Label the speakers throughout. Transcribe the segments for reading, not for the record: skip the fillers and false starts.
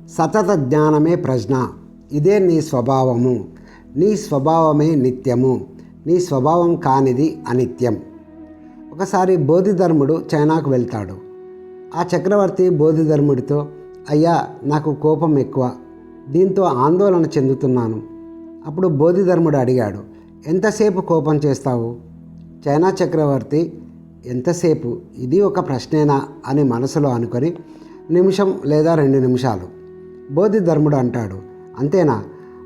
Speaker 1: సతత జ్ఞానమే ప్రజ్ఞ. ఇదే నీ స్వభావము. నీ స్వభావమే నిత్యము. నీ స్వభావం కానిది అనిత్యం. ఒకసారి బోధిధర్ముడు చైనాకు వెళ్తాడు. ఆ చక్రవర్తి బోధిధర్ముడితో, అయ్యా, నాకు కోపం ఎక్కువ, దీంతో ఆందోళన చెందుతున్నాను. అప్పుడు బోధిధర్ముడు అడిగాడు, ఎంతసేపు కోపం చేస్తావు? చైనా చక్రవర్తి, ఎంతసేపు, ఇది ఒక ప్రశ్నేనా అని మనసులో అనుకొని, నిమిషం లేదా 2 నిమిషాలు. బోధిధర్ముడు అంటాడు, అంతేనా,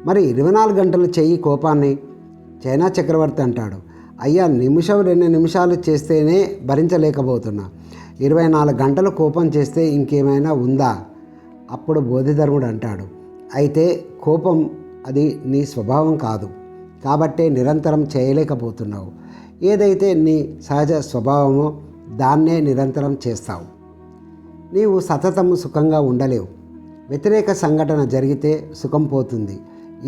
Speaker 1: మరి 24 గంటలు చెయ్యి కోపాన్ని. చైనా చక్రవర్తి అంటాడు, అయ్యా, నిమిషం 2 నిమిషాలు చేస్తేనే భరించలేకపోతున్నా, 24 గంటలు కోపం చేస్తే ఇంకేమైనా ఉందా? అప్పుడు బోధిధర్ముడు అంటాడు, అయితే కోపం అది నీ స్వభావం కాదు, కాబట్టే నిరంతరం చేయలేకపోతున్నావు. ఏదైతే నీ సహజ స్వభావమో దాన్నే నిరంతరం చేస్తావు. నీవు సతతము సుఖంగా ఉండలేవు. వ్యతిరేక సంఘటన జరిగితే సుఖం పోతుంది.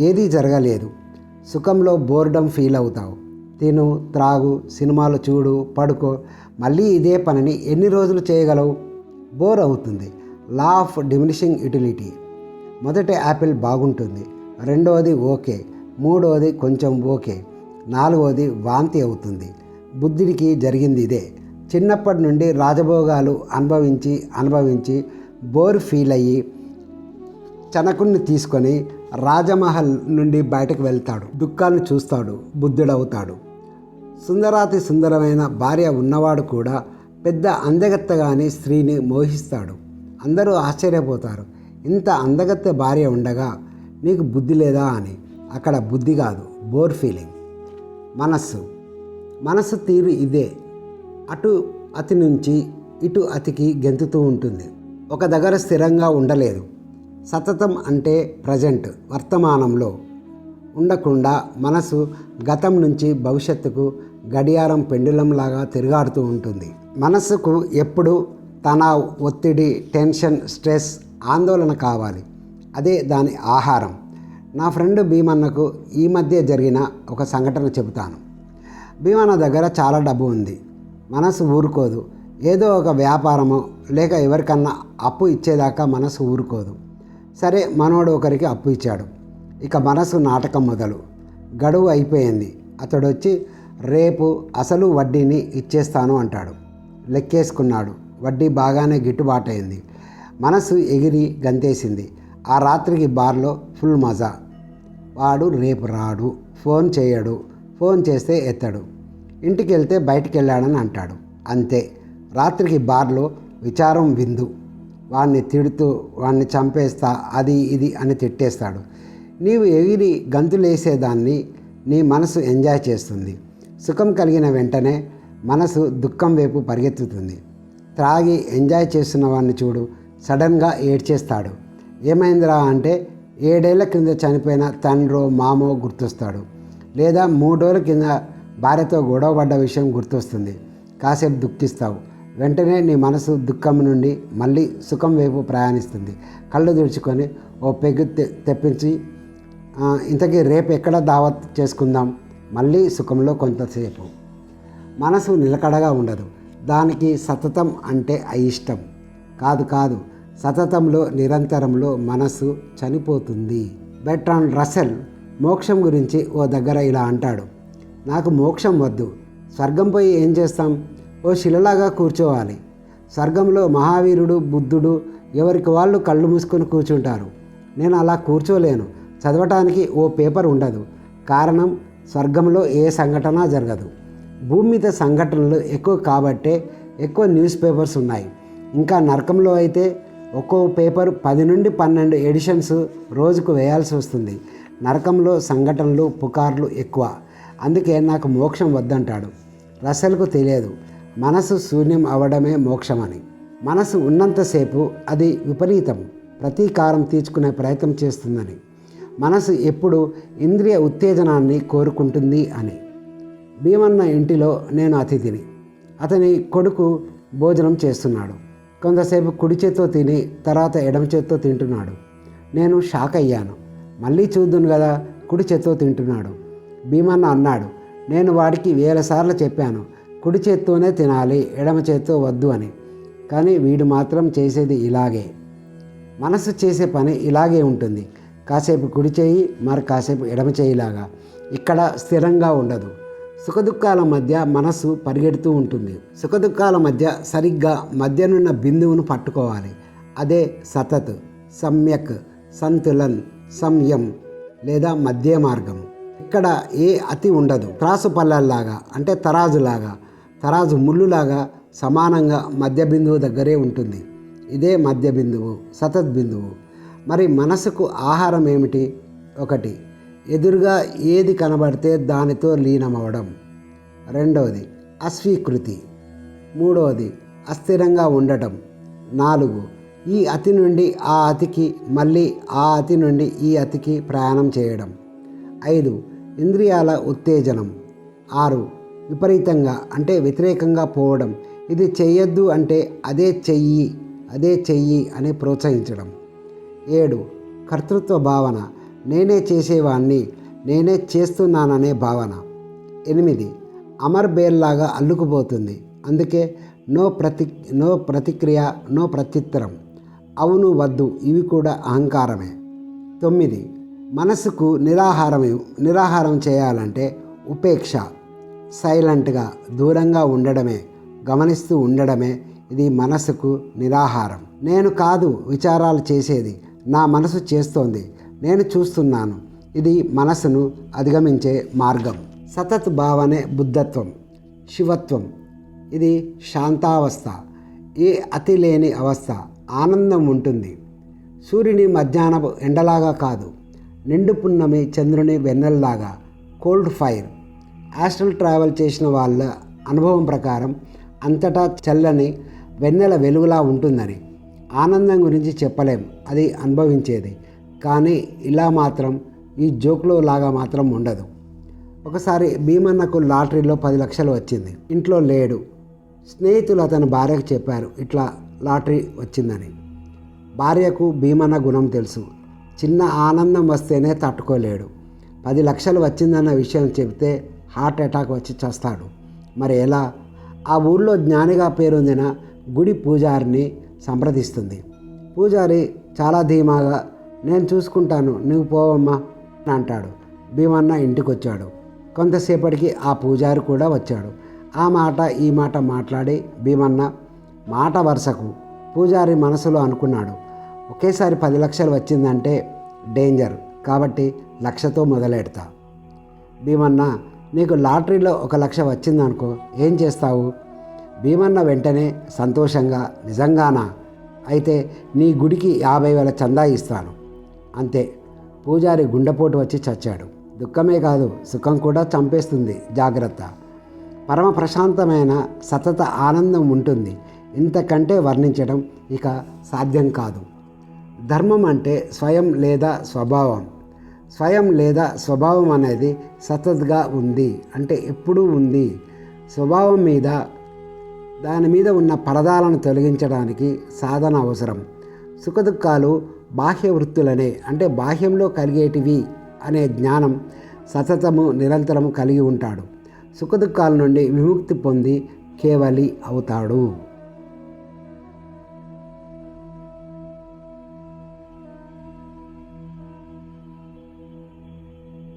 Speaker 1: ఏదీ జరగలేదు. సుఖంలో బోర్డమ్ ఫీల్ అవుతావు. తిను, త్రాగు, సినిమాలు చూడు, పడుకో, మళ్ళీ ఇదే పనిని ఎన్ని రోజులు చేయగలవు? బోర్ అవుతుంది. Law of diminishing utility. మొదట యాపిల్ బాగుంటుంది, రెండవది ఓకే, మూడవది కొంచెం ఓకే, నాలుగవది వాంతి అవుతుంది. బుద్ధుడికి జరిగింది ఇదే. చిన్నప్పటి నుండి రాజభోగాలు అనుభవించి బోర్ ఫీల్ అయ్యి చనకుణ్ణి తీసుకొని రాజమహల్ నుండి బయటకు వెళ్తాడు. దుఃఖాన్ని చూస్తాడు, బుద్ధుడవుతాడు. సుందరాతి సుందరమైన భార్య ఉన్నవాడు కూడా పెద్ద అందగత్తెగాని స్త్రీని మోహిస్తాడు. అందరూ ఆశ్చర్యపోతారు, ఇంత అందగత్తె భార్య ఉండగా నీకు బుద్ధి లేదా అని. అక్కడ బుద్ధి కాదు, బోర్ ఫీలింగ్. మనస్సు తీరు ఇదే. అటు అతి నుంచి ఇటు అతికి గెంతుతూ ఉంటుంది. ఒక దగ్గర స్థిరంగా ఉండలేదు. సతతం అంటే ప్రజెంట్, వర్తమానంలో ఉండకుండా మనసు గతం నుంచి భవిష్యత్తుకు గడియారం పెండులంలాగా తిరుగాడుతూ ఉంటుంది. మనస్సుకు ఎప్పుడు తనావ్, ఒత్తిడి, టెన్షన్, స్ట్రెస్, ఆందోళన కావాలి. అదే దాని ఆహారం. నా ఫ్రెండ్ భీమన్నకు ఈ మధ్య జరిగిన ఒక సంఘటన చెబుతాను. భీమన్న దగ్గర చాలా డబ్బు ఉంది. మనసు ఊరుకోదు. ఏదో ఒక వ్యాపారమో లేక ఎవరికన్నా అప్పు ఇచ్చేదాకా మనసు ఊరుకోదు. సరే, మనోడు ఒకరికి అప్పు ఇచ్చాడు. ఇక మనసు నాటకం మొదలు. గడువు అయిపోయింది. అతడు వచ్చి, రేపు అసలు వడ్డీని ఇచ్చేస్తాను అంటాడు. లెక్కేసుకున్నాడు. వడ్డీ బాగానే గిట్టుబాటైంది. మనసు ఎగిరి గంతేసింది. ఆ రాత్రికి బార్లో ఫుల్ మజా. వాడు రేపు రాడు, ఫోన్ చేయడు, ఫోన్ చేస్తే ఎత్తడు, ఇంటికి వెళ్తే బయటికి వెళ్ళాడని అంటాడు. అంతే. రాత్రికి బార్లో విచారం విందు. వాడిని తిడుతూ, వాడిని చంపేస్తా, అది ఇది అని తిట్టేస్తాడు. నీవు ఎగిరి గంతులేసేదాన్ని నీ మనసు ఎంజాయ్ చేస్తుంది. సుఖం కలిగిన వెంటనే మనసు దుఃఖం వైపు పరిగెత్తుతుంది. త్రాగి ఎంజాయ్ చేస్తున్న వాడిని చూడు, సడన్గా ఏడ్చేస్తాడు. ఏమైందిరా అంటే 7 ఏళ్ల కింద చనిపోయిన తండ్రో మామో గుర్తొస్తాడు. లేదా 3 రోజుల కింద భార్యతో గొడవపడ్డ విషయం గుర్తొస్తుంది. కాసేపు దుఃఖిస్తావు. వెంటనే నీ మనసు దుఃఖం నుండి మళ్ళీ సుఖం వైపు ప్రయాణిస్తుంది. కళ్ళు తుడుచుకొని ఓ పెగ్గు తెప్పించి, ఇంతకీ రేపు ఎక్కడ దావత్ చేసుకుందాం, మళ్ళీ సుఖంలో కొంతసేపు. మనసు నిలకడగా ఉండదు. దానికి సతతం అంటే అయిష్టం. కాదు, సతతంలో నిరంతరంలో మనసు చనిపోతుంది. బెర్ట్రాండ్ రస్సెల్ మోక్షం గురించి ఓ దగ్గర ఇలా అంటాడు, నాకు మోక్షం వద్దు, స్వర్గం పోయి ఏం చేస్తాం, ఓ శిలలాగా కూర్చోవాలి. స్వర్గంలో మహావీరుడు, బుద్ధుడు ఎవరికి వాళ్ళు కళ్ళు మూసుకొని కూర్చుంటారు. నేను అలా కూర్చోలేను. చదవటానికి ఓ పేపర్ ఉండదు. కారణం, స్వర్గంలో ఏ సంఘటన జరగదు. భూమి మీద సంఘటనలు ఎక్కువ కాబట్టే ఎక్కువ న్యూస్ పేపర్స్ ఉన్నాయి. ఇంకా నరకంలో అయితే ఒక్కో పేపర్ 10 నుండి 12 ఎడిషన్స్ రోజుకు వేయాల్సి వస్తుంది. నరకంలో సంఘటనలు, పుకార్లు ఎక్కువ. అందుకే నాకు మోక్షం వద్దంటాడు. రస్సెల్కు తెలియదు మనసు శూన్యం అవడమే మోక్షమని. మనసు ఉన్నంతసేపు అది విపరీతం, ప్రతీకారం తీర్చుకునే ప్రయత్నం చేస్తుందని. మనసు ఎప్పుడు ఇంద్రియ ఉత్తేజనాన్ని కోరుకుంటుంది అని. భీమన్న ఇంటిలో నేను అతిథిని. అతని కొడుకు భోజనం చేస్తున్నాడు. కొంతసేపు కుడి చేత్తో తిని తర్వాత ఎడమ చేత్తో తింటున్నాడు. నేను షాక్ అయ్యాను. మళ్ళీ చూద్దును కదా, కుడి చేత్తో తింటున్నాడు. భీమన్న అన్నాడు, నేను వాడికి 1000 సార్లు చెప్పాను, కుడి చేత్తోనే తినాలి, ఎడమ చేత్తో వద్దు అని. కానీ వీడు మాత్రం చేసేది ఇలాగే. మనసు చేసే పని ఇలాగే ఉంటుంది. కాసేపు కుడి చేయి, మరి కాసేపు ఎడమ చేయిలాగా. ఇక్కడ స్థిరంగా ఉండదు. సుఖదుఖాల మధ్య మనసు పరిగెడుతూ ఉంటుంది. సుఖదుఖాల మధ్య సరిగ్గా మధ్యనున్న బిందువును పట్టుకోవాలి. అదే సతత్, సమ్యక్, సంతులన్, సంయం లేదా మధ్య మార్గం. ఇక్కడ ఏ అతి ఉండదు. త్రాసు పల్లెల్లాగా అంటే తరాజులాగా, తరాజు ముళ్ళులాగా సమానంగా మధ్య బిందువు దగ్గరే ఉంటుంది. ఇదే మధ్య బిందువు, సతత్ బిందువు. మరి మనసుకు ఆహారం ఏమిటి? 1. ఎదురుగా ఏది కనబడితే దానితో లీనమవడం. 2. అస్వీకృతి. 3. అస్థిరంగా ఉండటం. 4. ఈ అతి నుండి ఆ అతికి, మళ్ళీ ఆ అతి నుండి ఈ అతికి ప్రయాణం చేయడం. 5. ఇంద్రియాల ఉత్తేజనం. 6. విపరీతంగా అంటే వ్యతిరేకంగా పోవడం. ఇది చెయ్యొద్దు అంటే అదే చెయ్యి అని ప్రోత్సహించడం. 7. కర్తృత్వ భావన. నేనే చేసేవాణ్ణి, నేనే చేస్తున్నాననే భావన. 8. అమర్ బేల్లాగా అల్లుకుపోతుంది. అందుకే నో ప్రతిక్రియ, నో ప్రత్యుత్తరం, అవును వద్దు ఇవి కూడా అహంకారమే. 9. మనసుకు నిరాహారం చేయాలంటే ఉపేక్ష, సైలెంట్గా దూరంగా ఉండడమే, గమనిస్తూ ఉండడమే. ఇది మనసుకు నిరాహారం. నేను కాదు విచారాలు చేసేది, నా మనసు చేస్తోంది, నేను చూస్తున్నాను. ఇది మనసును అధిగమించే మార్గం. సతత్ భావనే బుద్ధత్వం, శివత్వం. ఇది శాంతావస్థ, ఏ అతి లేని అవస్థ. ఆనందం ఉంటుంది. సూర్యుని మధ్యాహ్నపు ఎండలాగా కాదు, నిండు పున్నమి చంద్రుని వెన్నెల్లాగా. Cold fire. ఆస్ట్రల్ ట్రావెల్ చేసిన వాళ్ళ అనుభవం ప్రకారం అంతటా చల్లని వెన్నెల వెలుగులా ఉంటుందని. ఆనందం గురించి చెప్పలేం, అది అనుభవించేది. కానీ ఇలా మాత్రం ఈ జోక్లో లాగా మాత్రం ఉండదు. ఒకసారి భీమన్నకు లాటరీలో 10 లక్షలు వచ్చింది. ఇంట్లో లేడు. స్నేహితులు అతని భార్యకు చెప్పారు ఇట్లా లాటరీ వచ్చిందని. భార్యకు భీమన్న గుణం తెలుసు. చిన్న ఆనందం వస్తేనే తట్టుకోలేడు. 10 లక్షలు వచ్చిందన్న విషయం చెబితే హార్ట్ అటాక్ వచ్చి చస్తాడు. మరి ఎలా? ఆ ఊళ్ళో జ్ఞానిగా పేరొందిన గుడి పూజారిని సంప్రదిస్తుంది. పూజారి చాలా ధీమాగా నేను చూసుకుంటాను, నువ్వు పోవమ్మా అని అంటాడు. భీమన్న ఇంటికి వచ్చాడు. కొంతసేపటికి ఆ పూజారి కూడా వచ్చాడు. ఆ మాట ఈ మాట మాట్లాడి భీమన్న మాట వరుసకు పూజారి మనసులో అనుకున్నాడు, ఒకేసారి 10 లక్షలు వచ్చిందంటే డేంజర్, కాబట్టి 1 లక్షతో మొదలెడతా. భీమన్న నీకు లాటరీలో 1 లక్ష వచ్చిందనుకో, ఏం చేస్తావు? భీమన్న వెంటనే సంతోషంగా నిజంగానా? అయితే నీ గుడికి 50,000 చందా ఇస్తాను. అంతే. పూజారి గుండెపోటు వచ్చి చచ్చాడు. దుఃఖమే కాదు, సుఖం కూడా చంపేస్తుంది, జాగ్రత్త. పరమ ప్రశాంతమైన సతత ఆనందం ఉంటుంది. ఇంతకంటే వర్ణించడం ఇక సాధ్యం కాదు. ధర్మం అంటే స్వయం లేదా స్వభావం. స్వయం లేదా స్వభావం అనేది సతత్గా ఉంది అంటే ఎప్పుడూ ఉంది. స్వభావం మీద దాని మీద ఉన్న పరదాలను తొలగించడానికి సాధన అవసరం. సుఖదుఖాలు బాహ్య వృత్తులనే అంటే బాహ్యంలో కలిగేటివి అనే జ్ఞానం సతతము నిరంతరము కలిగి ఉంటాడు. సుఖదుఖాల నుండి విముక్తి పొంది కేవలి అవుతాడు.